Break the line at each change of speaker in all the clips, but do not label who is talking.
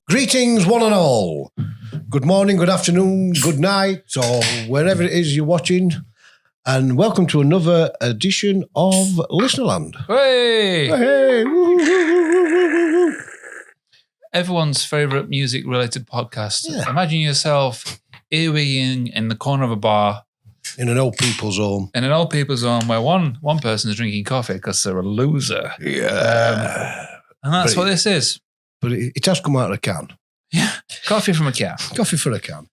Greetings, one and all. Good morning, good afternoon, good night, or wherever it is you're watching. And welcome to another edition of Listenerland.
Hey!
Hey! Woo, woo, woo, woo.
Everyone's favourite music-related podcast.
Yeah.
Imagine yourself earwigging in the corner of a bar.
In an old people's home.
In an old people's home where one person is drinking coffee because they're a loser.
Yeah.
And that's what this is.
But it has come out of a can.
Yeah. Coffee from a can.
Coffee for a can.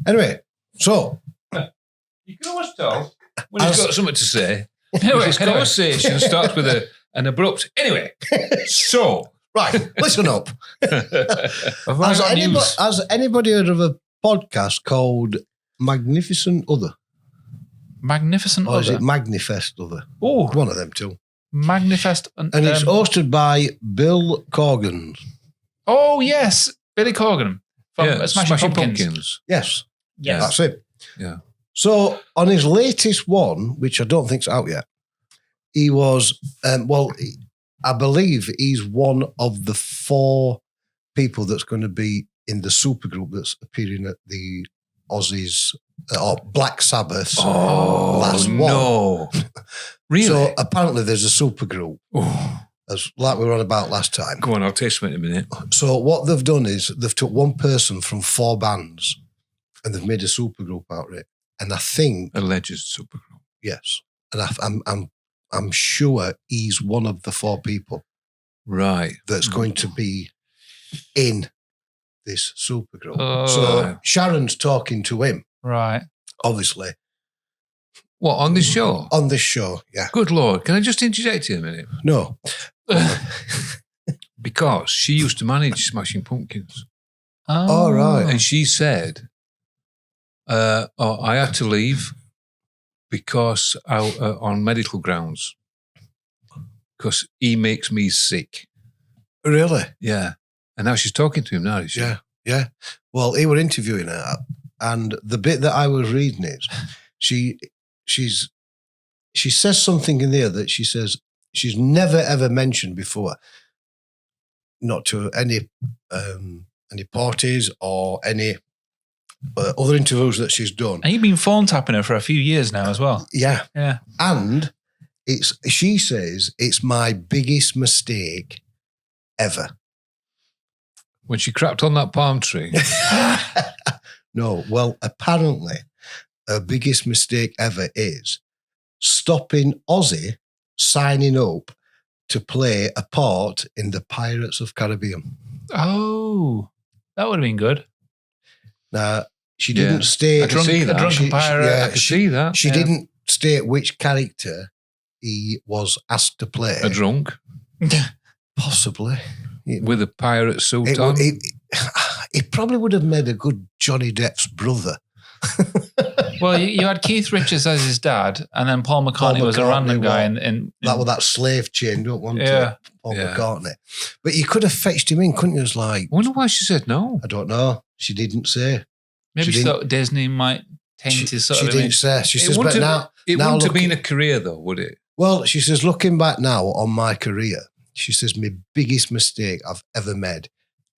Anyway, so.
You can always tell when he's got something to say. Anyway, his conversation starts with an abrupt, anyway, so.
Right, listen up. Has anybody heard of a podcast called Magnificent Other?
Magnificent
Or is
Other?
it Magnifest Other?
Oh.
One of them two.
Magnifest.
And it's hosted by Bill Corgan.
Oh, yes. Billy Corgan. From Smashing Pumpkins.
Yes.
Yes.
That's it.
Yeah.
So on his latest one, which I don't think's out yet, he was, I believe he's one of the 4 people that's going to be in the supergroup that's appearing at the Ozzy's or Black Sabbath's last one.
No. Really?
So apparently there's a supergroup,
Oh.
as like we were on about last time.
Go on, I'll taste them in a minute.
So what they've done is they've took one person from 4 bands and they've made a supergroup out of it. And I think
Alleged supergroup.
yes, and I'm sure he's one of the 4 people
Right.
that's going to be in this supergroup.
Oh.
So Sharon's talking to him,
Right.
obviously,
What, on this show?
on this show. Yeah,
Good Lord. Can I just interject here a minute?
no,
Because she used to manage Smashing Pumpkins.
All right.
And she said, I had to leave because on medical grounds. Because he makes me sick.
really,
Yeah. And now she's talking to him now, is she?
yeah. Well, he were interviewing her, and the bit that I was reading is she says something in there that she says she's never ever mentioned before, not to any parties or any other interviews that she's done.
And you've been phone tapping her for a few years now as well.
Yeah,
Yeah.
and she says it's my biggest mistake ever.
When she crapped on that palm tree.
No, well, apparently her biggest mistake ever is stopping Ozzy signing up to play a part in the Pirates of Caribbean.
Oh, that would have been good.
Now, she didn't state...
I can see that.
A drunken pirate.
I can see that.
She didn't state which character he was asked to play.
A drunk
Possibly.
with a pirate suit on.
It probably would have made a good Johnny Depp's brother.
Well, you had Keith Richards as his dad, and then Paul McCartney was a random guy.
That was that slave chain, don't want
Yeah.
to. Paul
Yeah.
McCartney. But you could have fetched him in, couldn't you? It was like,
I wonder why she said no.
I don't know. She didn't say.
Maybe
She
she thought Disney might taint his sort
She
of
didn't
image.
say. She
It
says, but
wouldn't
now...
It
now
wouldn't have
looking-
been a career though, would it?
Well, she says, looking back now on my career, she says, my biggest mistake I've ever made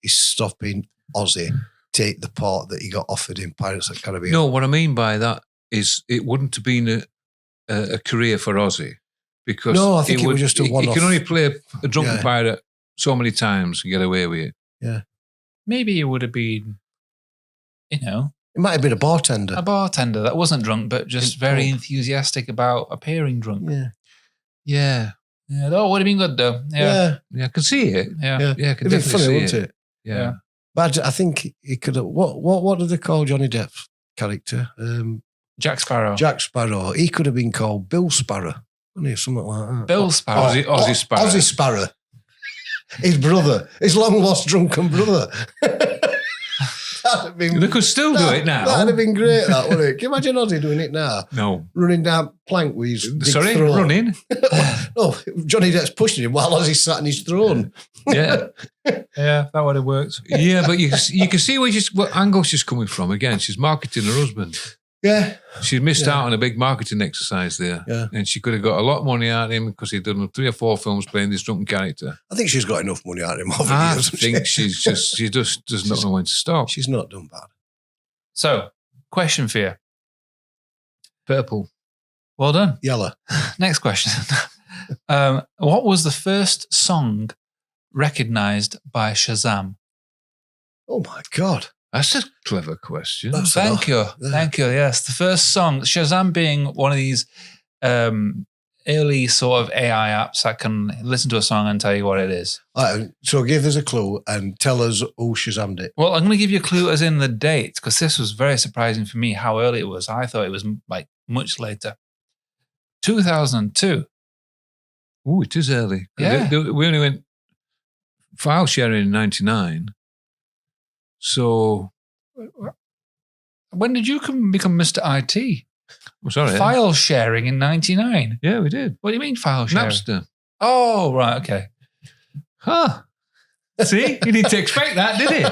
is stopping Ozzy take the part that he got offered in Pirates of the Caribbean.
No, what I mean by that is it wouldn't have been a career for Ozzy. Because
No, I think it was just a
He
one-off.
can only play a drunken
Yeah.
pirate so many times and get away with it.
Maybe it would have been,
It might have been a bartender.
a bartender that wasn't drunk, but just
In
very
pub.
enthusiastic about appearing drunk.
Yeah.
Yeah.
Yeah, that would have been good though. Yeah.
Yeah, I can see it.
Yeah.
Yeah.
Yeah, I can
It'd be
definitely
funny,
see
wouldn't
it.
it?
Yeah.
But I think he could have... What do they call Johnny Depp's character?
Jack Sparrow.
Jack Sparrow. He could have been called Bill Sparrow. Wouldn't he? Something like that.
Bill Sparrow.
Ozzy Sparrow.
Ozzy Sparrow. His brother. His long-lost drunken brother. That'd have been...
They could still do it now.
That'd have been great, that, wouldn't it? Can you imagine Ozzy doing it now?
No.
Running down plank with his big
Sorry,
throne.
running.
No, Johnny Depp's pushing him while Ozzy sat in his throne.
Yeah.
Yeah, that would have worked.
Yeah, but you can see what angle she's coming from. Again, she's marketing her husband.
Yeah.
She's missed out on a big marketing exercise there.
Yeah.
And she could have got a lot of money out of him because he'd done 3 or 4 films playing this drunken character.
I think she's got enough money out of him over
I
years.
think she just does not know when to stop.
She's not done bad.
So, question for you.
Purple.
Well done.
Yellow.
Next question. What was the first song recognized by Shazam?
Oh my God.
That's a clever question.
Thank you. Yes. The first song, Shazam being one of these early sort of AI apps that can listen to a song and tell you what it is.
All right, so give us a clue and tell us who Shazammed it.
Well, I'm going to give you a clue as in the date, because this was very surprising for me how early it was. I thought it was like much later. 2002.
Oh, it is early.
Yeah.
We only went file sharing in 99. So
When did you become Mr. IT?
I'm sorry.
File sharing in 99.
Yeah, we did.
What do you mean file sharing?
Napster.
Oh, right. Okay.
Huh. See, you didn't expect that, did you?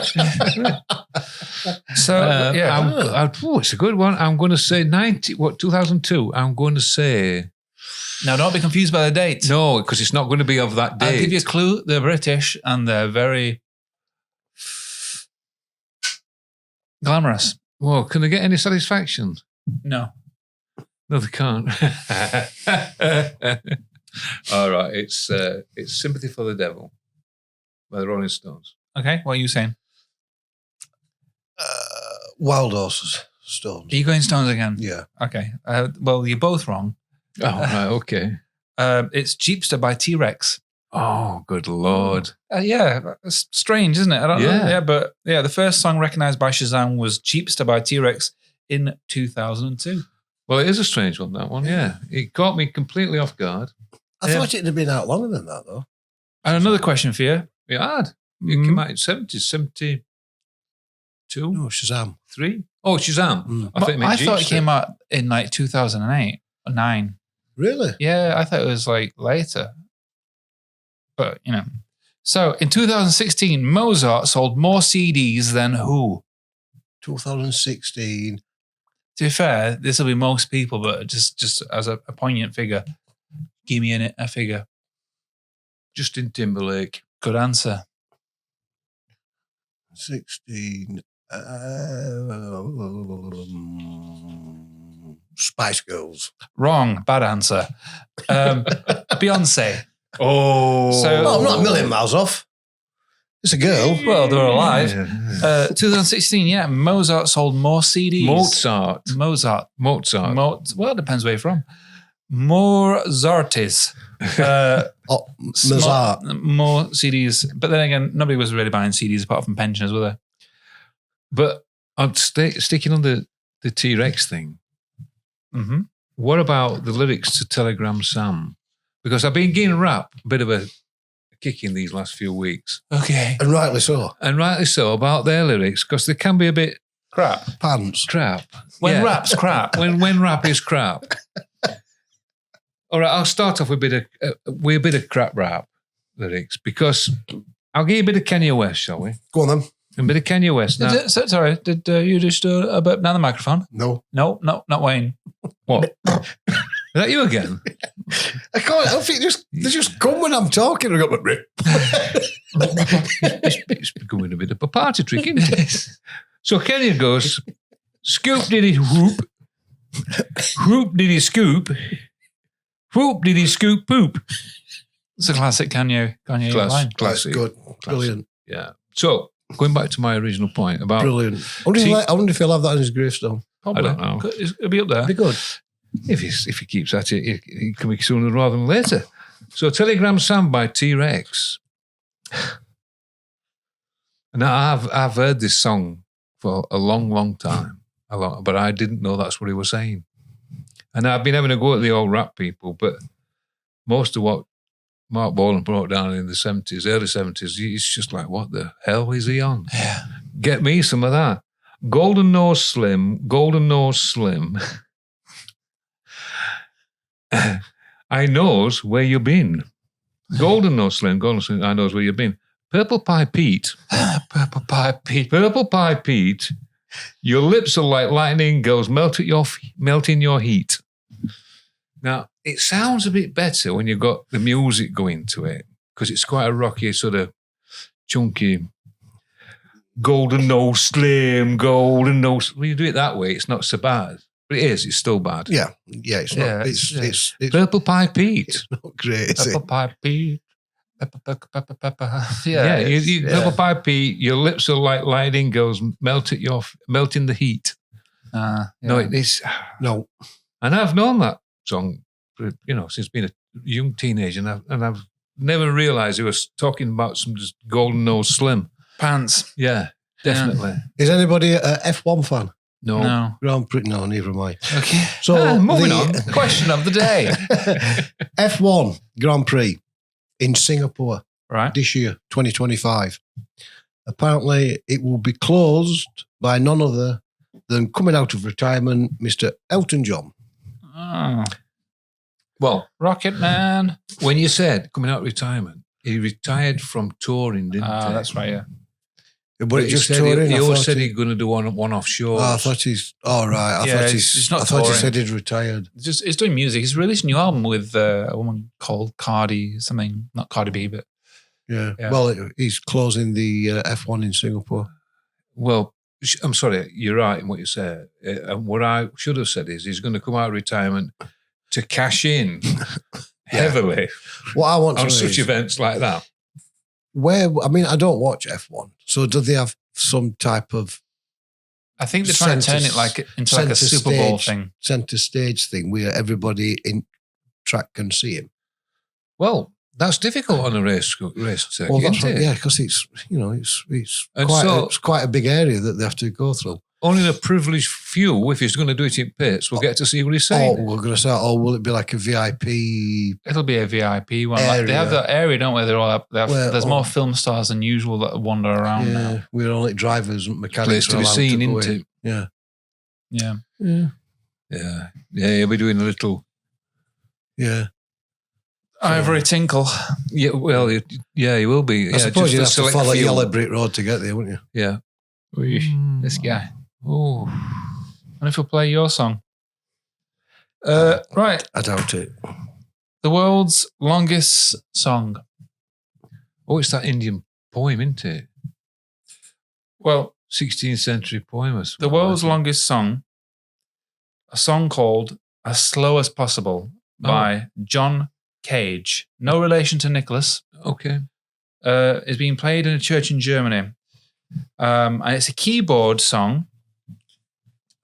So, yeah.
It's a good one. I'm going to say 2002. I'm going to say...
Now, don't be confused by the date.
No, because it's not going to be of that date.
I'll give you a clue. They're British and they're very glamorous.
Well, can they get any satisfaction?
No.
No, they can't. All right, it's Sympathy for the Devil by the Rolling Stones.
Okay, what are you saying?
Wild Horses, Stones.
Are you going Stones again?
Yeah.
Okay. Well, you're both wrong.
Oh, right, okay.
It's Jeepster by T-Rex.
Oh, good Lord.
Yeah, it's strange, isn't it? I don't know.
Yeah.
Yeah, but yeah, the first song recognized by Shazam was Jeepster by T-Rex in 2002.
Well, it is a strange one, that one, yeah. It caught me completely off guard.
I thought it'd have been out longer than that, though.
And another question for you.
It had. It came out in 72?
No, Shazam.
3? Oh, Shazam. I
thought it came out in like 2008 or 9.
Really?
Yeah, I thought it was like later. But, you know. So in 2016, Mozart sold more CDs than who?
2016.
To be fair, this will be most people, but just as a poignant figure, give me a figure.
Justin Timberlake.
Good answer.
16. Spice Girls.
Wrong. Bad answer. Beyonce.
Oh.
So,
Well, I'm not a million miles off. It's a girl.
Well, they're alive. 2016, yeah. Mozart sold more CDs. Mozart. Well, it depends where you're from. More Zartis.
Mozart.
More CDs. But then again, nobody was really buying CDs apart from pensioners, were there?
But I'm sticking on the T-Rex thing.
Mm-hmm.
What about the lyrics to Telegram Sam? Because I've been getting a bit of a kick in these last few weeks.
Okay.
And rightly so.
About their lyrics, because they can be a bit
crap.
Pants.
Crap.
When rap's crap.
When rap is crap. All right, I'll start off with a bit of crap rap lyrics, because I'll give you a bit of Kanye West, shall we?
Go on then.
A bit of Kanye West. Now.
Sorry, did you just a burp down the microphone?
No.
No, not Wayne.
What? Is that you again?
I can't help it. They just come when I'm talking. I got my rip.
It's becoming a bit of a party trick, isn't it? So Kanye goes, scoop diddy whoop, whoop diddy scoop, whoop diddy scoop poop.
It's a classic Kanye line.
Classic.
Good. Brilliant.
Yeah. So going back to my original point about...
Brilliant. I wonder if he'll have that on his gravestone.
Probably.
I don't know.
It'll be up there.
It'd be good.
If he keeps at it, it can be sooner rather than later. So Telegram Sam by T-Rex. Now I've heard this song for a long, long time, but I didn't know that's what he was saying. And I've been having a go at the old rap people, but most of what Mark Bolan brought down in the 70s, early 70s, it's just like, what the hell is he on?
Yeah.
Get me some of that. Golden Nose Slim. I knows where you been. Golden Nose Slim, I knows where you been. Purple Pie Pete.
Purple Pie Pete.
Purple Pie Pete Your lips are like lightning, girls melt in your heat. Now, it sounds a bit better when you've got the music going to it, because it's quite a rocky, sort of chunky, golden nose slim, golden nose. When you do it that way, it's not so bad. But it is, it's still bad.
Yeah, it's not. It's
Purple Pie Pete.
It's not great. Is
Purple
it?
Pie Pete. Pepper.
Yeah, Purple Pie Pete, your lips are like lightning, girls melt in the heat. No, it is.
No.
And I've known that song, since being a young teenager, and I've never realised he was talking about some just golden nose slim
pants.
Yeah, definitely.
Is anybody a F1 fan?
No.
Grand Prix? No, neither am I.
Okay.
So
moving on. Question of the day.
F1 Grand Prix in Singapore
right
this year, 2025. Apparently, it will be closed by none other than coming out of retirement, Mr. Elton John.
Oh.
Well,
Rocket Man.
When you said coming out of retirement, he retired from touring, didn't he?
That's right, yeah.
But it just touring.
He always said he's going to do one-off shows.
Oh, I thought he's all right. I thought he said he'd retired.
He's doing music. He's released a new album with a woman called Cardi something, not Cardi B, but
yeah. Well, he's closing the F1 in Singapore.
Well, I'm sorry, you're right in what you said. And what I should have said is he's going to come out of retirement to cash in heavily
what I want
on such events like that.
I don't watch F1. So do they have some type of...
I think they're trying to turn it into like a Super Bowl thing.
Centre stage thing where everybody in track can see him.
Well, that's difficult on a race circuit, isn't it?
Yeah, because it's quite a big area that they have to go through.
Only the privileged few, if he's going to do it in pits, will get to see what he's saying.
We're going to say, will it be like a VIP?
It'll be a VIP one. Like they have that area, don't they? There's more film stars than usual that wander around now.
We're only drivers and mechanics.
Place to be seen, isn't it?
Yeah.
He'll be doing a little...
Yeah.
Ivory tinkle.
Yeah, well, he will be.
I suppose you'd have to follow Yellow Brick Road to get there, wouldn't you?
Yeah.
This guy.
Oh.
And if we'll play your song. Right.
I doubt it.
The world's longest song.
Oh, it's that Indian poem, isn't it?
Well,
16th century poem.
The world's longest song, a song called As Slow as Possible by John Cage. No relation to Nicholas.
Okay.
Is being played in a church in Germany. And it's a keyboard song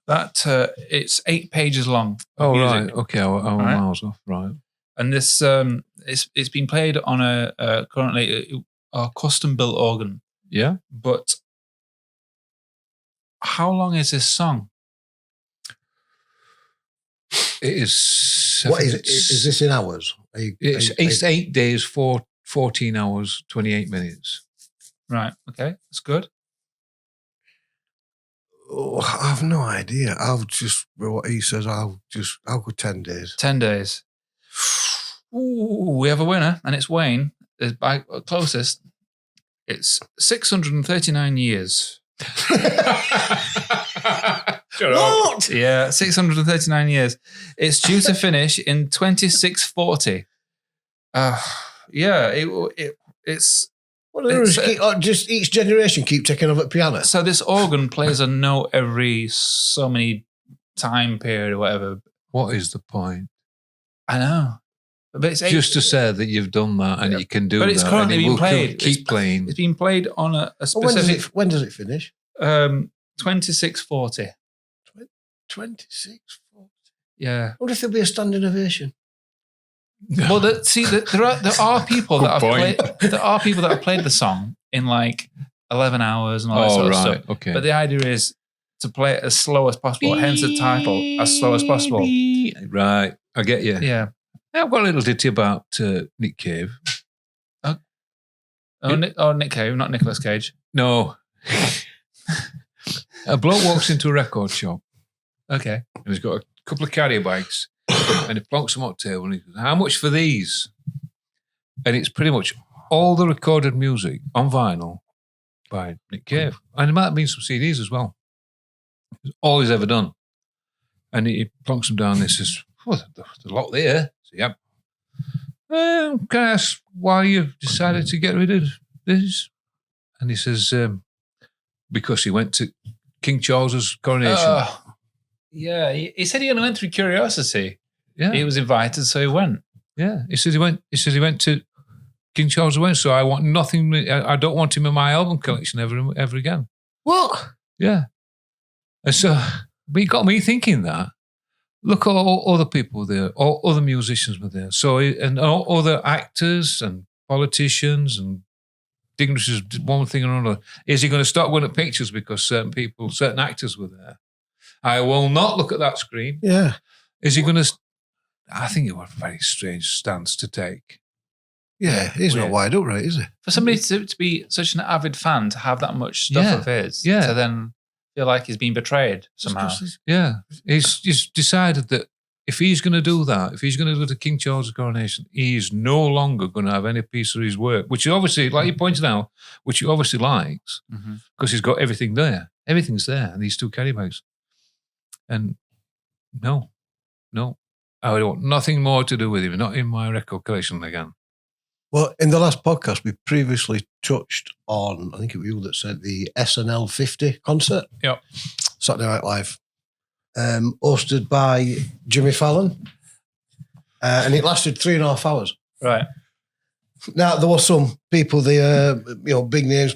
that it's 8 pages long.
Oh,
music.
right. Okay. I'm miles off. Right.
And this it's been played on a currently a custom built organ.
Yeah.
But how long is this song?
It is.
What is it? Is this in hours?
It's 8 days, 14 hours, 28 minutes.
Right. Okay. That's good.
Oh, I have no idea. What he says, I'll go 10 days.
10 days. Ooh, we have a winner, and it's Wayne. Is by closest. It's 639 years.
What?
Yeah, 639 years. It's due to finish in 2640. It's...
just each generation keep taking over piano.
So this organ plays a note every so many time period or whatever.
What is the point?
I know. But it's
just to say that you've done that and you can do that.
But it's currently being played.
Keep playing.
It's been played on a specific...
When does it finish?
2640.
2640?
Yeah.
I wonder if there'll be a standing ovation.
Well, there are people that have played the song in like 11 hours and all that sort of stuff.
Okay.
But the idea is to play it as slow as possible, hence the title, As Slow as Possible.
Right. I get you.
Yeah.
I've got a little ditty about Nick Cave.
Nick Cave, not Nicolas Cage.
No. A bloke walks into a record shop.
Okay.
And he's got a couple of carrier bikes and he plonks them on the table and he goes, how much for these? And it's pretty much all the recorded music on vinyl by Nick Cave. And there might have been some CDs as well. All he's ever done. And he plonks them down and he says, "Oh, there's a lot there." So, yep. Can I ask why you've decided to get rid of this? And he says, because he went to King Charles's coronation.
Yeah, he said he only went through curiosity.
Yeah.
He was invited, so he went.
Yeah. He says he went to King Charles went, so I want nothing. I don't want him in my album collection ever again.
What?
Yeah. And so it got me thinking that. Look at all other people there, all other musicians were there. So, and all other actors and politicians and dignitaries, one thing or another. Is he going to start winning pictures because certain actors were there? I will not look at that screen.
Yeah.
Is he going to? I think it was a very strange stance to take.
Yeah, he's not wide up, right, is he?
For somebody to be such an avid fan, to have that much stuff of his, to then feel like he's been betrayed somehow.
Yeah. He's just decided that if he's going to do that, if he's going to do the King Charles coronation, he's no longer going to have any piece of his work, which he obviously, like you pointed out, which he obviously likes, because he's got everything there. Everything's there, and these two carry bags. And no, I want nothing more to do with him, not in my record collection again.
Well, in the last podcast, we previously touched on, I think it was you that said, the SNL 50 concert.
Yep.
Saturday Night Live. Hosted by Jimmy Fallon. And it lasted 3.5 hours.
Right.
Now, there were some people there, big names.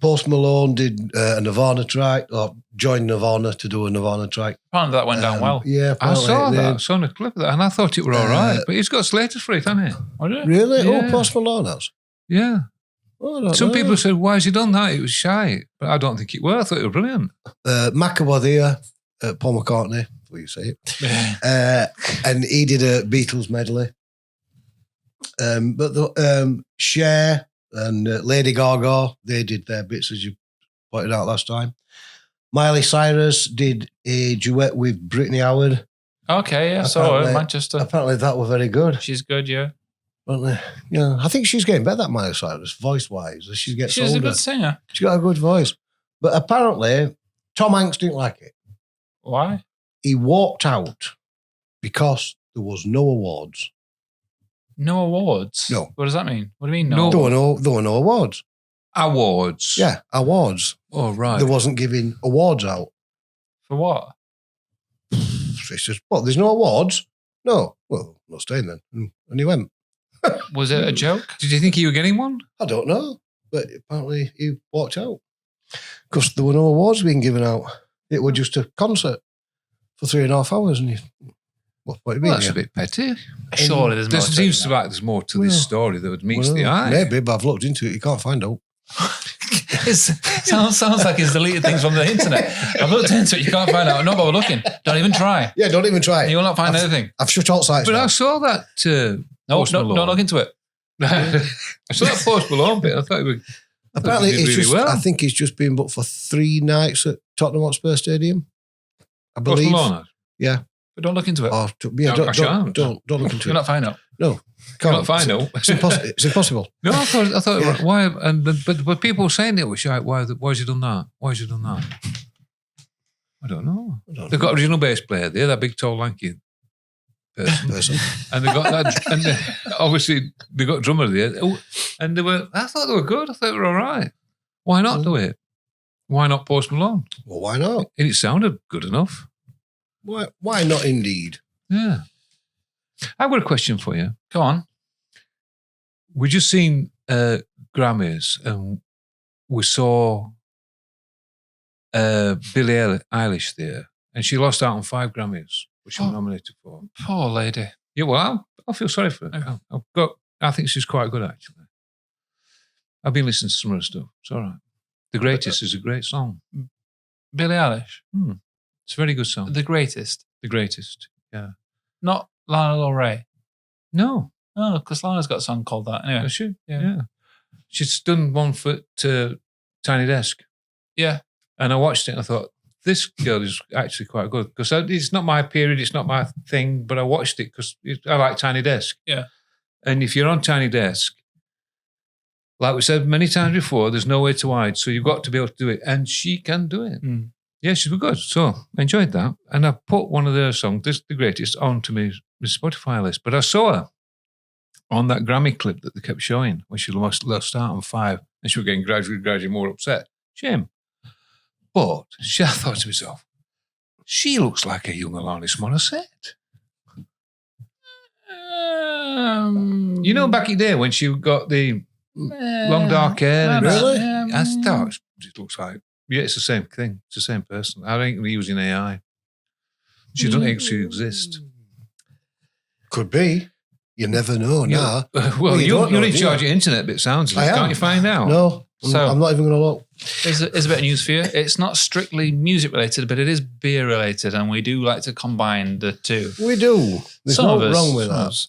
Post Malone did a Nirvana track, or joined Nirvana to do a Nirvana track.
Apparently that went down well.
Yeah,
I saw that. I saw a clip of that, and I thought it were all right. But he's got Slater's for it, hasn't he?
Really?
Yeah.
Oh, Post Malone has?
Yeah.
Oh,
some people said, why has he done that? It was shy. But I don't think it was. I thought it was brilliant.
Macca was there, Paul McCartney, before you say it. And he did a Beatles medley. But Cher and Lady Gaga, they did their bits, as you pointed out last time. Miley Cyrus did a duet with Brittany Howard.
Okay, yeah, I saw her in Manchester.
Apparently that was very good.
She's good, yeah.
Yeah, I think she's getting better, that Miley Cyrus, voice-wise, as she gets older.
She's a good singer.
She's got a good voice. But apparently, Tom Hanks didn't like it.
Why?
He walked out because there was no awards.
No awards?
No.
What does that mean? What do you mean no?
There were no awards.
Awards?
Yeah, awards.
Oh, right.
There wasn't giving awards out.
For what?
It's just, what, there's no awards? No. Well, I'm not staying then. And he went.
Was it a joke?
Did you think you were getting one?
I don't know. But apparently he walked out. Because there were no awards being given out. It was just a concert for 3.5 hours. And
That's a bit petty.
Surely there's more.
Seems like there's more to this story that meets the eye.
Maybe, but I've looked into it. You can't find out.
Sounds like he's deleted things from the internet. I've looked into it. You can't find out. No bother looking. Don't even try.
Yeah, don't even try.
You will not find anything.
I've shut all sites.
But now. I saw that.
No, don't look into it.
I saw that Post Malone bit. I thought it was.
Apparently, it's
really
just.
well.
I think he's just been booked for 3 nights at Tottenham Hotspur Stadium. I believe.
Post Malone.
Yeah.
But don't look into it.
Don't look into it.
You're not find out.
No.
You're not find out.
It's impossible.
No, I thought why? But people were saying it was shy. Why has he done that? Why has he done that? I don't know. They've got original bass player there, that big, tall, lanky person. And they got that. And obviously they got drummer there. And they were. I thought they were good. I thought they were all right. Why not do it? Why not Post Malone?
Well, why not?
And it sounded good enough.
Why not? Indeed.
Yeah. I've got a question for you.
Go on.
We just seen Grammys, and we saw Billie Eilish there, and she lost out on 5 Grammys, which she was nominated for.
Poor lady.
Yeah, well, I feel sorry for her. I think she's quite good, actually. I've been listening to some of her stuff. It's all right. The Greatest is a great song.
Billie Eilish.
It's a very good song.
The Greatest.
The Greatest, yeah.
Not Lana Del Rey.
No.
Oh, because Lana's got a song called that. Anyway.
Does she? Yeah. She's done one for Tiny Desk.
Yeah.
And I watched it and I thought, this girl is actually quite good. Because it's not my period, it's not my thing, but I watched it because I like Tiny Desk.
Yeah.
And if you're on Tiny Desk, like we said many times before, there's no way to hide. So you've got to be able to do it. And she can do it. Yeah, she was good. So I enjoyed that. And I put one of their songs, This the Greatest, onto my Spotify list. But I saw her on that Grammy clip that they kept showing when she lost out on 5 and she was getting gradually more upset. Shame. But I thought to myself, she looks like a young Alanis Morissette. You know, back in the day when she got the long dark hair.
Really?
I thought it looks like, yeah, it's the same thing. It's the same person. I think they're using AI. She doesn't actually exist.
Could be. You never know now.
Well, you're in charge of internet, but it sounds like. Can't you find out?
No,
So-
I'm not even going to look.
Here's a bit of news for you. It's not strictly music related, but it is beer related, and we do like to combine the two.
We do. There's
Some of
no
us,
wrong with
some of
that.
us.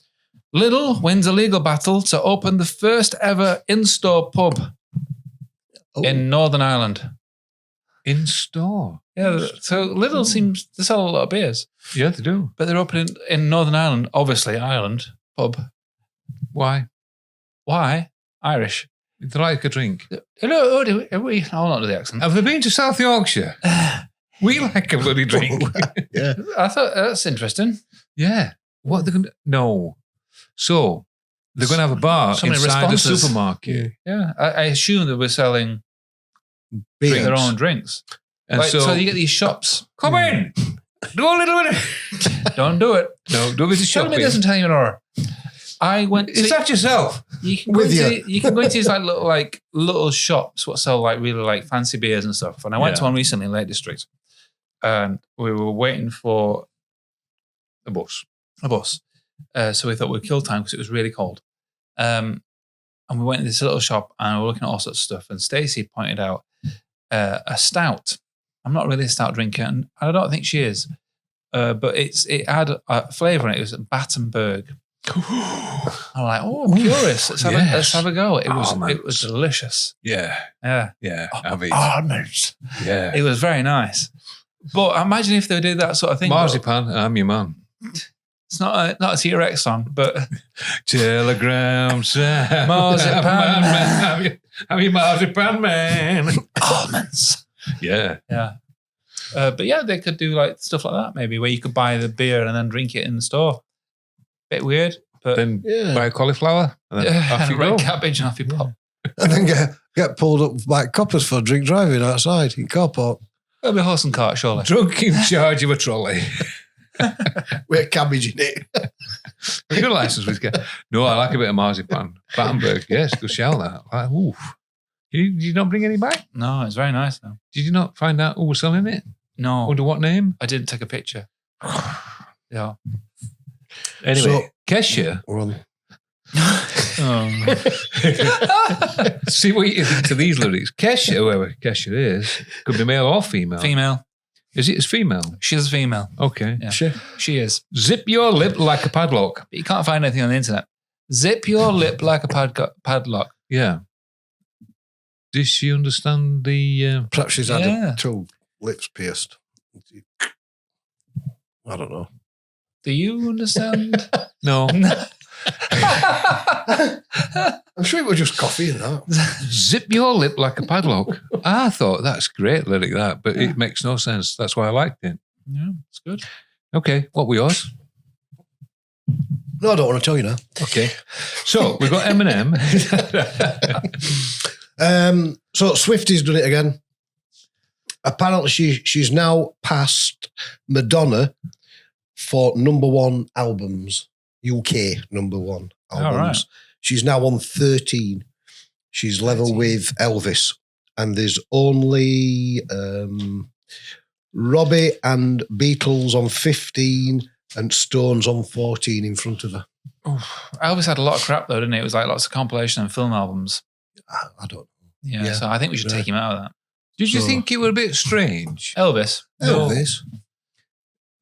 Lidl wins a legal battle to open the first ever in-store pub
Oh.
in Northern Ireland.
In store.
Yeah, so Lidl seems to sell a lot of beers,
Yeah, they do.
but they're opening in Northern Ireland, obviously Ireland pub.
Why?
Why? Irish.
They like a drink.
Hello, I'll not do the accent.
Have they been to South Yorkshire? We like a bloody drink.
Yeah.
I thought that's interesting.
Yeah. What they're going to... No. So, they're going to have a bar
So many
inside the
responses.
supermarket.
Yeah, I assume they were selling
Beers.
their own drinks.
And
Like,
so,
so you get these shops.
come in. Do a little bit.
Don't do it.
No, do a bit of
Tell me
shopping.
this and tell you an hour. I went to...
Is that yourself?
You can
With
go
you.
into, you can go into these little shops what sell like really like fancy beers and stuff. And I went to one recently in Lake District, and we were waiting for
A bus.
a bus. So we thought we'd kill time because it was really cold. And we went into this little shop and we were looking at all sorts of stuff. And Stacey pointed out a stout. I'm not really a stout drinker, and I don't think she is. But it had a flavour in it. It was Battenberg. I'm like, oh, curious. Let's have a go. It was delicious.
Yeah.
Yeah.
Yeah. Have it.
Almonds.
Yeah.
It was very nice. But imagine if they did that sort of thing.
Marzipan, I'm your man.
It's not a T-Rex song, but
Telegram, Sam.
Marzipan man.
Have you marzipan man?
almonds.
Yeah.
Yeah. But yeah, they could do like stuff like that maybe, where you could buy the beer and then drink it in the store. Bit weird, but
Then
Yeah.
buy cauliflower and then off you
red
go.
cabbage and off you pop.
And then get pulled up by coppers for drink driving outside in car park.
It'll be a horse and cart, surely.
Drunk in charge of a trolley.
With cabbage in it.
Have you got a license with No, I like a bit of marzipan. Battenberg, yes, good shout that. Like, oof. Did you not bring any back?
No, it's very nice though.
Did you not find out who was selling it?
No,
Under what name?
I didn't take a picture. Yeah.
Anyway,
So-
Kesha.
We're on.
Oh.
See what you think to these lyrics. Kesha, whoever Kesha is, could be male or female.
Female.
Is it as female?
She's a female.
Okay.
Yeah.
Shit.
She is.
Zip your lip like a padlock.
But you can't find anything on the internet. Zip your lip like a padlock.
Yeah. Does she understand the...
Perhaps she's had
Yeah.
2 lips pierced. I don't know.
Do you understand?
No.
I'm sure it was just coffee and that.
Zip your lip like a padlock. I thought that's great lyric, that, but it makes no sense. That's why I liked it.
Yeah, it's good.
Okay, what were yours?
No, I don't want to tell you now.
Okay. So, we've got Eminem.
So Swifty's done it again. Apparently she's now passed Madonna for #1 albums. UK #1 albums.
All right.
She's now on 13. She's level with Elvis. And there's only Robbie and Beatles on 15 and Stones on 14 in front of her.
Elvis had a lot of crap though, didn't he? It was like lots of compilation and film albums.
I don't know.
Yeah, so I think we should take him out of that.
Did you
So-
think it were a bit strange
Elvis.
No.
Elvis.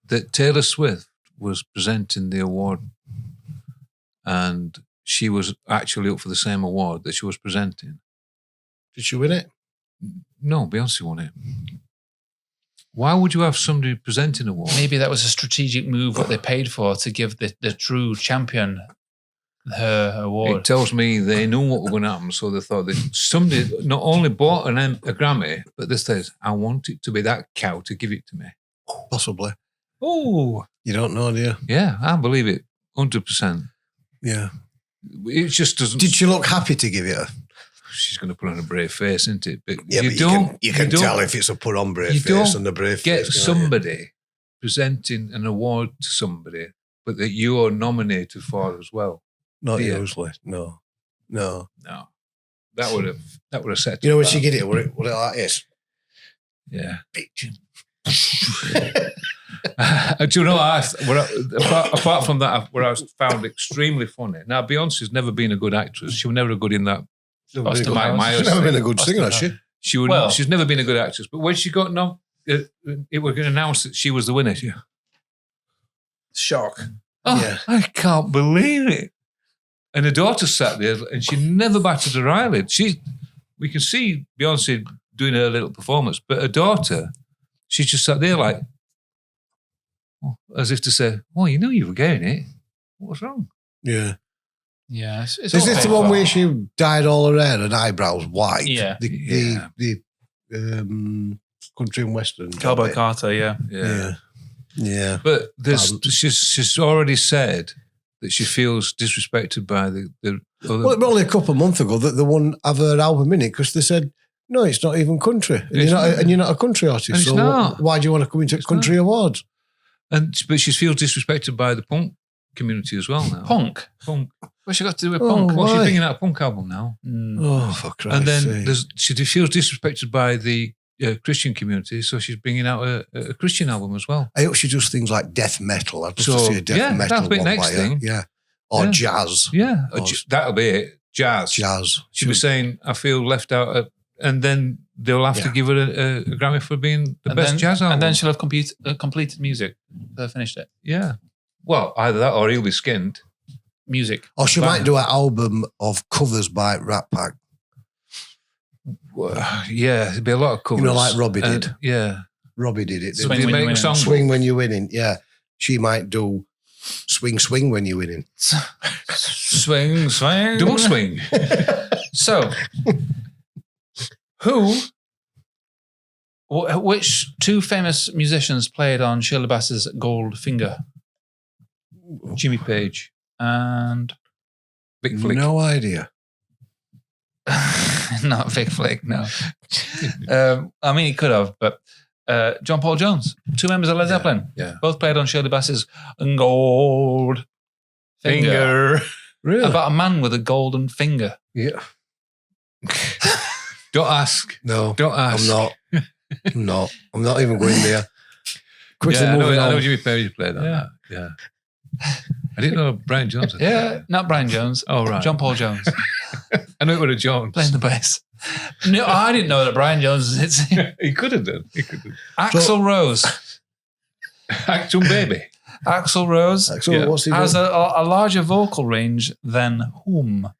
that Taylor Swift was presenting the award and she was actually up for the same award that she was presenting?
Did she win it?
No, Beyonce won it. Why would you have somebody presenting an award?
Maybe that was a strategic move what they paid for to give the true champion her
It
award.
tells me they knew what was going to happen, so they thought that somebody not only bought a Grammy, but they said, I want it to be that cow to give it to me.
Possibly.
Oh.
You don't know, do you?
Yeah, I believe it. 100%.
Yeah.
It just doesn't...
Did she look happy to give it her?
She's going to put on a brave face, isn't it? But
Yeah,
you
but
don't...
you can tell if it's a put on brave face and a brave
get
face. Can't you?
somebody presenting an award to somebody, but that you're nominated for as well.
Not
Yeah.
usually. No.
No. That would have set
You know when
back.
she get it, what it like this?
Yeah.
Bitch.
Do you know, apart from that, what I found extremely funny. Now, Beyonce's never been a good actress. She was never good in that.
Austin Powers.
She's never been a good singer, has she?
She's never been a good actress. But when she got it was announced that she was the winner. Yeah.
Shock.
Oh,
Yeah.
I can't believe it. And her daughter sat there and she never batted her eyelid. We can see Beyonce doing her little performance, but her daughter, she just sat there like, as if to say, well, you knew you were getting it. What's wrong?
Yeah.
Yeah. It's
Is this the one where she dyed all her hair and eyebrows white?
Yeah.
The country and western.
Cowboy Carter, yeah.
Yeah.
But she's already said that she feels disrespected by the other.
Well, only a couple of months ago that the one have her album in it because they said, no, it's not even country. And you're not a country artist. So why do you want to come into country awards?
But she feels disrespected by the punk community as well now.
Punk. What's she got to do with
Oh,
punk?
Well, she's
why?
bringing out a punk album now.
Oh, for Christ's
And then
sake.
she feels disrespected by the Christian community, so she's bringing out a Christian album as well.
I hope she does things like death metal. I'd love
So,
to see a death metal
that'll be
one
next
by her.
thing.
Yeah. Or
Yeah.
jazz.
Yeah,
Or
that'll be it. Jazz. She'll be saying, I feel left out, and then they'll have to give her a Grammy for being the best jazz album.
And then she'll have completed music. They'll finished it.
Yeah. Well, either that or he'll be skinned.
Music.
Or she might do an album of covers by Rat Pack.
Well, yeah, there'd be a lot of covers.
You know, like Robbie did.
Yeah.
Robbie did it.
Swing
Did
when
he
you're
make a
winning.
songbook?
Swing when you're winning. Yeah. She might do Swing when you're winning.
Swing.
Double swing.
So, which two famous musicians played on Shirley Bassey's Gold Finger?
Jimmy Page.
And
Big Flick.
No idea.
not Vic Flick, no. I mean, he could have, but John Paul Jones, two members of Led Zeppelin,
Yeah.
both played on Shirley Bassey's Gold Finger.
Really?
About a man with a golden finger.
Yeah.
Don't ask.
No.
Don't ask.
I'm not. I'm not even going there. Quickly
Yeah, I
moving
know
on.
Jimmy Page played on that. Yeah. I didn't know Brian Jones. had
Yeah,
that.
not Brian Jones.
Oh, right.
John Paul Jones
I know it was a Jones.
playing the bass. No, I didn't know that Brian Jones is it.
He could have done. He could have.
Axl Rose.
Action Baby.
Axl Rose
So
Yeah.
what's he
has
doing?
a larger vocal range than whom?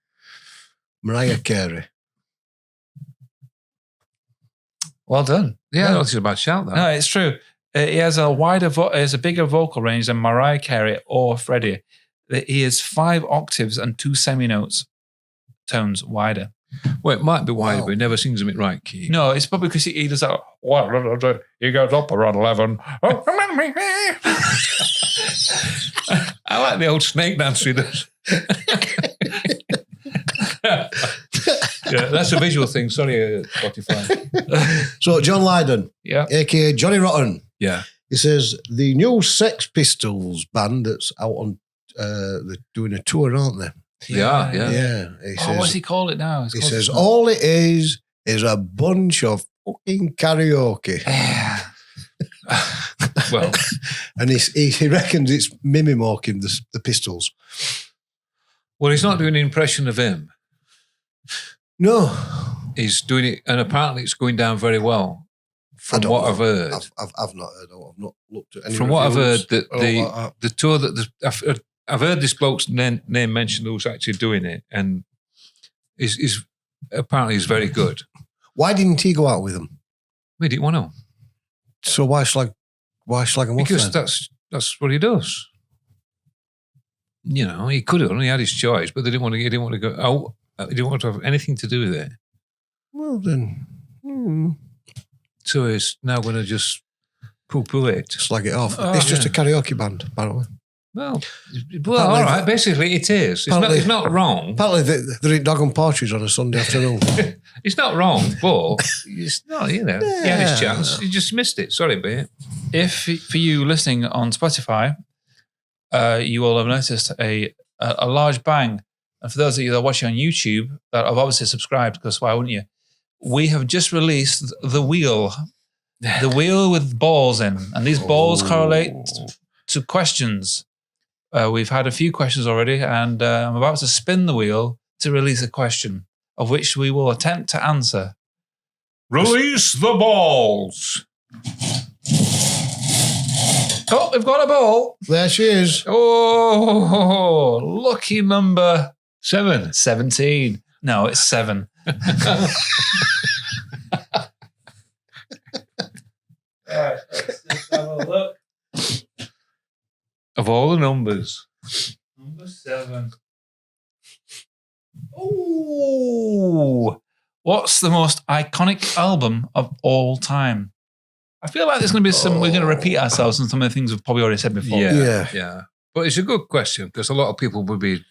Mariah Carey.
Well done.
Yeah, I don't think it's a bad shout, that.
No, it's true. He has a bigger vocal range than Mariah Carey or Freddie. He is 5 octaves and 2 seminotes tones wider.
Well, it might be wide,
Wow.
but he never sings them in right key.
No, it's probably because he does that. He goes up around 11.
I like the old snake dance he does. Yeah, that's a visual thing. Sorry, Spotify.
So John Lydon,
Yeah.
aka Johnny Rotten.
Yeah.
He says the new Sex Pistols band that's out on, they're doing a tour, aren't they?
Yeah.
Yeah. He
Oh, what's
says,
he called it now?
he says all it is a bunch of fucking karaoke.
Well,
And he reckons it's mimicking the Pistols.
well, he's not doing an impression of him.
No.
He's doing it, and apparently it's going down very well. From what I've heard.
I've not heard. I've not looked at any
From what I've
reviews
heard, that
or like
the tour that I've heard this bloke's name mentioned who's actually doing it, and is apparently he's very good.
Why didn't he go out with them?
We didn't want to,
So why slag him off
because
then?
that's what he does. You know, he could have. He had his choice, but he didn't want to go out. He didn't want to have anything to do with it.
Well, then.
So he's now going to just poo-poo it.
Slag it off. It's just a karaoke band, apparently.
Well, all right. Basically, it is. It's not wrong.
Apparently, they're eating dog and partridge on a Sunday afternoon.
It's not wrong, but it's not, you know, he had his chance. He just missed it. Sorry, mate.
If for you listening on Spotify, you will have noticed a large bang. And for those of you that are watching on YouTube that have obviously subscribed, because why wouldn't you? We have just released the wheel with balls in, and these balls correlate to questions. We've had a few questions already, and I'm about to spin the wheel to release a question, of which we will attempt to answer.
Release the balls.
Oh, we've got a ball.
There she is.
Oh, lucky number
7.
17. No, it's 7. Right, let's just have a look.
Of all the numbers.
Number 7. Ooh. What's the most iconic album of all time? I feel like there's going to be we're going to repeat ourselves on some of the things we've probably already said before.
Yeah. But it's a good question because a lot of people will be...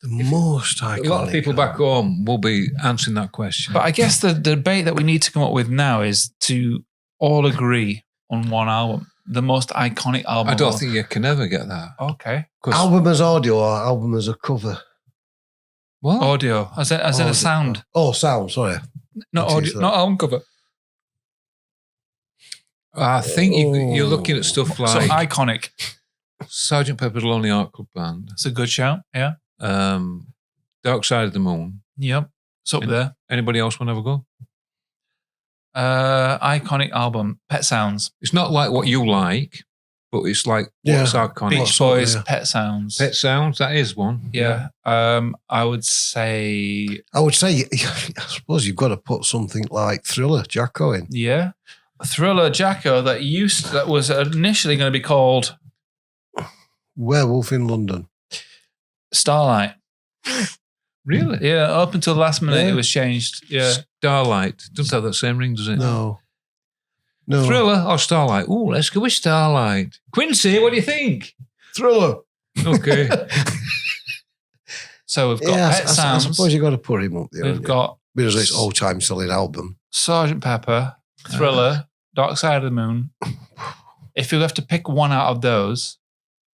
The most iconic.
A lot of people back home will be answering that question.
But I guess the debate that we need to come up with now is to all agree on one album. The most iconic album.
I don't think you can ever get that.
Okay.
Album as audio or album as a cover?
What?
Audio. As in a sound.
Oh, sound, sorry.
Not audio, not album cover.
I think you're looking at stuff like...
So iconic.
Sgt. Pepper's Lonely Hearts Club Band.
It's a good shout, yeah.
Dark Side of the Moon.
Yep. It's up there.
Anybody else want to have a go?
Iconic album, Pet Sounds.
It's not like what you like, but it's like what's iconic.
Beach Boys, Pet Sounds.
Pet Sounds, that is one.
Yeah. I would say,
I suppose you've got to put something like Thriller, Jacko in.
Yeah. Thriller, Jacko, that was initially going to be called
Werewolf in London.
Starlight.
Really?
Yeah, up until the last minute it was changed. Yeah.
Starlight. Doesn't have that same ring, does it?
No.
Thriller or Starlight? Oh, let's go with Starlight. Quincy, what do you think?
Thriller.
Okay.
So we've got Pet Sounds.
I suppose you've got to put him up there.
We've got...
Because it's all-time selling album.
Sgt. Pepper, Thriller, Dark Side of the Moon. If you have to pick one out of those,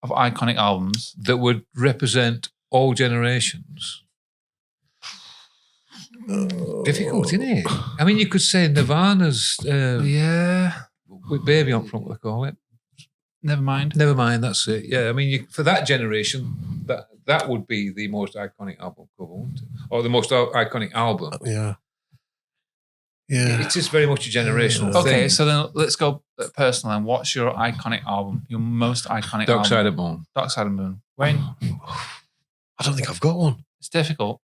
of iconic albums...
That would represent all generations. Difficult, isn't it? I mean, you could say Nirvana's with Baby on front, what they call it.
Never mind,
that's it. Yeah, I mean, for that generation, that would be the most iconic album cover, wouldn't it? Or the most iconic album.
Yeah.
It is very much a generational thing.
Okay, so then let's go personal. And what's your iconic album? Your most iconic
Dark
album?
Side of the Moon.
Dark Side of the Moon. Wayne?
I don't think I've got one.
It's difficult.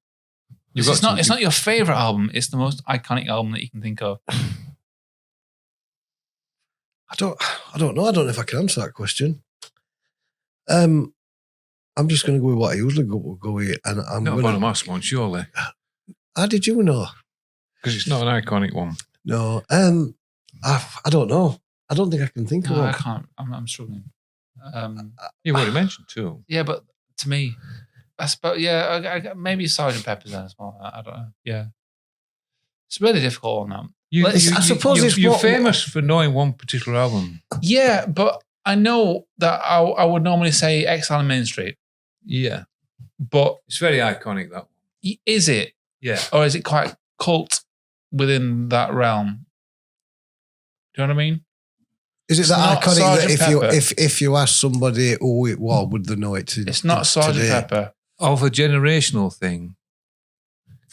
It's not your favourite album. It's the most iconic album that you can think of.
I don't know. I don't know if I can answer that question. I'm just going to go with what I usually go with, and I'm
not
going
to ask one, surely.
How did you know?
Because it's not an iconic one.
No. I don't know. I don't think I can think of one.
I can't. I'm struggling.
You've already mentioned two.
Yeah, but to me, I suppose, maybe Sgt. Pepper's then as well. I don't know. Yeah. It's really difficult on that.
I suppose
you're famous for knowing one particular album.
Yeah, but I know that I would normally say Exile on Main Street.
Yeah.
But
it's very iconic, that one.
Is it?
Yeah.
Or is it quite cult within that realm? Do you know what I mean?
Is it that iconic that if you ask somebody who it was, would they know it?
It's not Sgt. Pepper.
Of a generational thing.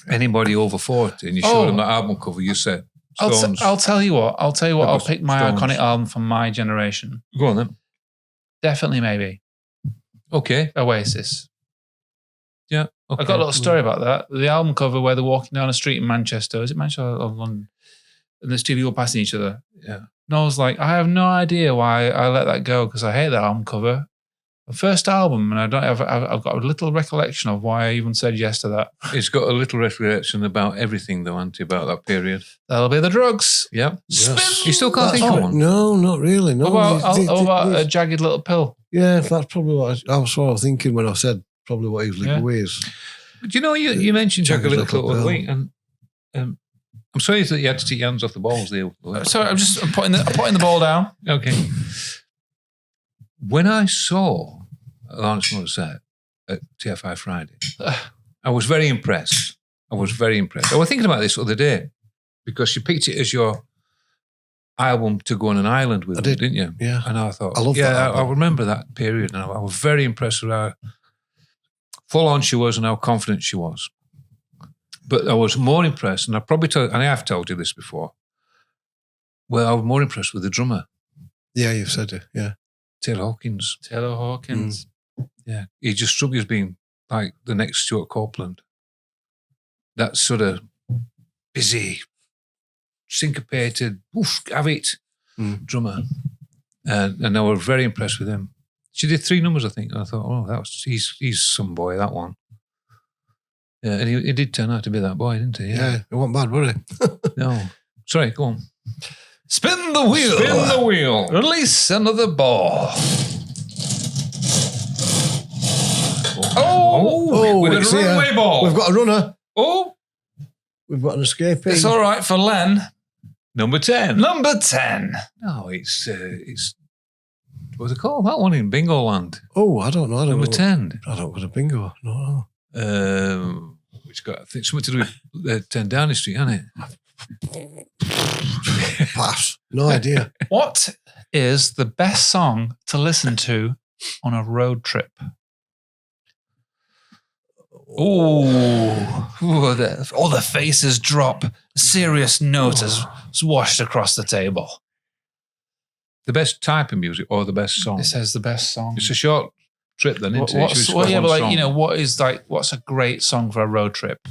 Anybody over 40 and you show them that album cover, you said Stones.
I'll tell you what. I'll pick my iconic album from my generation.
Go on then.
Definitely, maybe.
Okay.
Oasis.
Yeah. Okay.
I've got a little story about that. The album cover where they're walking down a street in Manchester. Is it Manchester or London? And there's two people passing each other.
Yeah.
And I was like, I have no idea why I let that go because I hate that album cover. The first album, and I've got a little recollection of why I even said yes to that.
It's got a little recollection about everything, though, Auntie, about that period.
That'll be the drugs.
Yep.
Yes.
You still can't think of one?
No, not really. No.
What about a jagged little pill?
Yeah, that's probably what I was thinking when I said probably what Eve's Little Ways.
But you know, you mentioned Jagged Little Pill the other week, and I'm sorry that you had to take your hands off the balls there.
Sorry, I'm putting the ball down.
Okay. When I saw Alanis Morissette at TFI Friday, I was very impressed. I was thinking about this the other day because you picked it as your album to go on an island with, didn't you?
Yeah.
And I thought,
I love that album.
I remember that period, and I was very impressed with how full on she was and how confident she was. But I was more impressed, and I have told you this before. Well, I was more impressed with the drummer.
Yeah, you've said it. Yeah.
Taylor Hawkins. Yeah. He just struck me as being like the next Stuart Copeland. That sort of busy, syncopated, have it drummer. And I was very impressed with him. She did 3 numbers, I think. And I thought, he's some boy, that one. Yeah, and he did turn out to be that boy, didn't he?
Yeah, it wasn't bad, was it?
No. Sorry, go on.
Spin the wheel.
Spin the wheel.
Release another ball.
With a runaway ball.
We've got a runner.
Oh.
We've got an escapee.
It's all right for Len.
Number 10.
Number 10.
No, it's what's it called? That one in Bingo Land.
Oh, I don't know.
Number 10.
I don't got a bingo. No.
Which got, I think, something to do with 10 Downing Street, hasn't it?
Pass. No idea.
What is the best song to listen to on a road trip? All the faces drop. A serious note is washed across the table.
The best type of music or the best song?
It says the best song.
It's a short trip then, isn't it?
What's a great song for a road trip?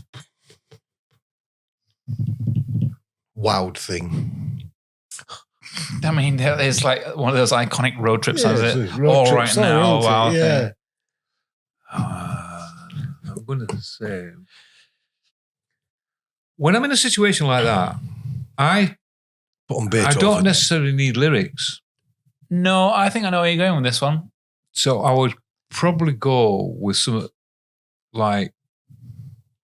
Wild Thing.
I mean, it's like one of those iconic road trip songs.
Now,
wow.
Yeah.
I'm going to say, when I'm in a situation like that, I don't necessarily need lyrics.
No, I think I know where you're going with this one.
So I would probably go with some like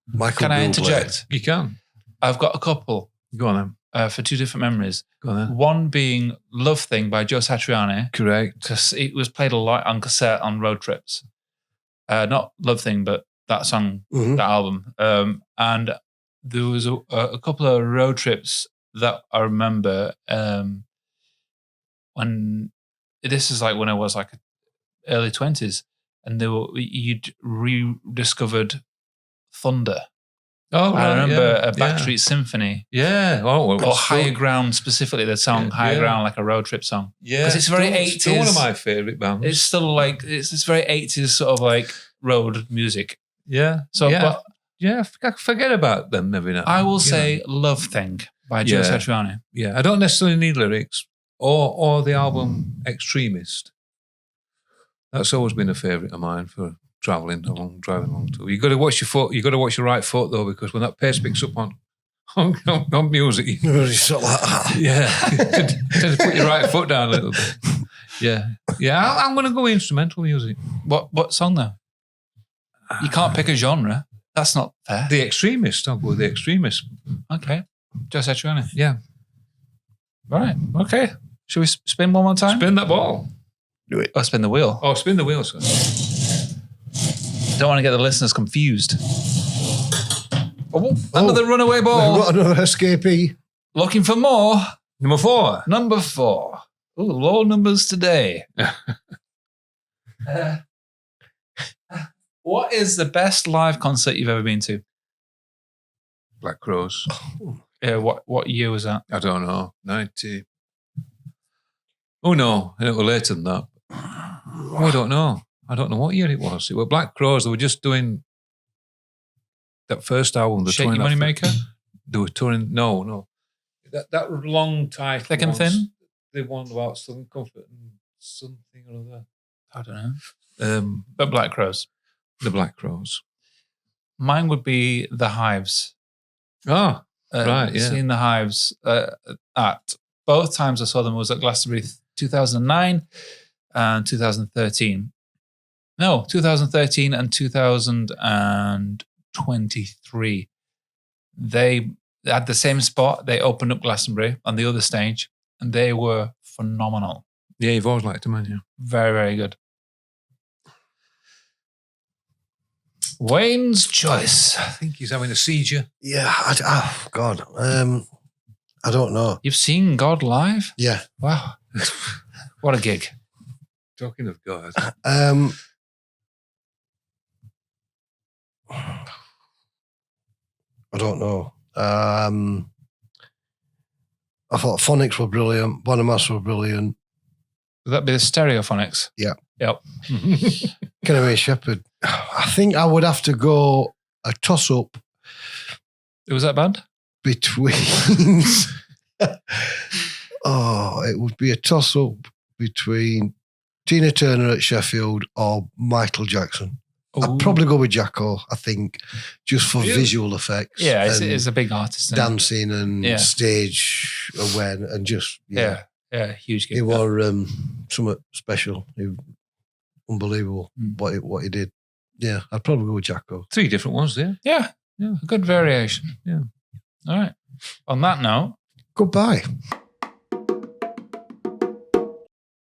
Michael
Can I
Bublé.
interject?
You can.
I've got a couple.
Go on then.
For 2 different memories.
Go on then.
One being Love Thing by Joe Satriani.
Correct.
Because it was played a lot on cassette on road trips. Not Love Thing, but that song, that album. And there was a couple of road trips that I remember when this is like when I was like early 20s, and you'd rediscovered Thunder.
Oh,
I remember a
yeah.
Backstreet Symphony.
Yeah. Or
Higher Ground, specifically the song Higher Ground, like a road trip song.
Yeah.
Because it's very 80s.
Still one of my favourite bands.
It's still like, it's this very 80s sort of like road music.
Yeah.
So,
yeah.
but
I forget about them every now.
I will say Love Thing by Joe Satriani.
Yeah. I don't necessarily need lyrics or the album Extremist. That's always been a favourite of mine for driving along tour. You got to watch your foot. You got to watch your right foot though, because when that pace picks up on music, yeah, tend to put your right foot down a little bit. Yeah. I'm going to go instrumental music.
What song though? You can't pick a genre. That's not fair.
The Extremist. I'll go with The Extremist.
Okay, Joe Satriani.
Yeah.
Right. Okay. Should we spin one more time?
Spin that ball.
Do it.
Oh, spin the wheel.
Oh, spin the wheel, sir.
Don't want to get the listeners confused. Another runaway ball.
We've got another escapee.
Looking for more.
Number 4.
Number 4. Ooh, low numbers today. What is the best live concert you've ever been to?
Black Crowes.
Yeah, what year was that?
I don't know. 90. Oh no, it was later than that. I don't know. I don't know what year it was. It was Black Crowes. They were just doing that first album.
Shake Your Money Maker?
They were touring. No. That long title.
Thick and Thin?
They won about Southern Comfort and something or other.
I don't know. But Black Crows.
The Black Crows.
Mine would be The Hives.
Oh, right, yeah.
Seeing The Hives at both times I saw them was at Glastonbury 2009 and 2013. No, 2013 and 2023. They had the same spot. They opened up Glastonbury on the other stage, and they were phenomenal.
Yeah, you've always liked them, haven't you?
Very, very good. Wayne's choice.
I think he's having a seizure.
Yeah, God. I don't know.
You've seen God live?
Yeah.
Wow. What a gig.
Talking of God.
I don't know. I thought Phonics were brilliant. Bonamassa were brilliant.
Would that be the Stereophonics?
Yeah.
Yep.
Kenny Shepherd. I think I would have to go a toss-up.
Who was that band?
Between... it would be a toss-up between Tina Turner at Sheffield or Michael Jackson. I'd probably go with Jacko, I think, just for visual effects.
Yeah, it's a big artist.
Dancing and stage awareness and just...
Yeah, huge gig.
He wore something special. Unbelievable what he did. Yeah, I'd probably go with Jacko.
3 different ones there.
Yeah, a good variation.
Yeah.
All right. On that note...
Goodbye.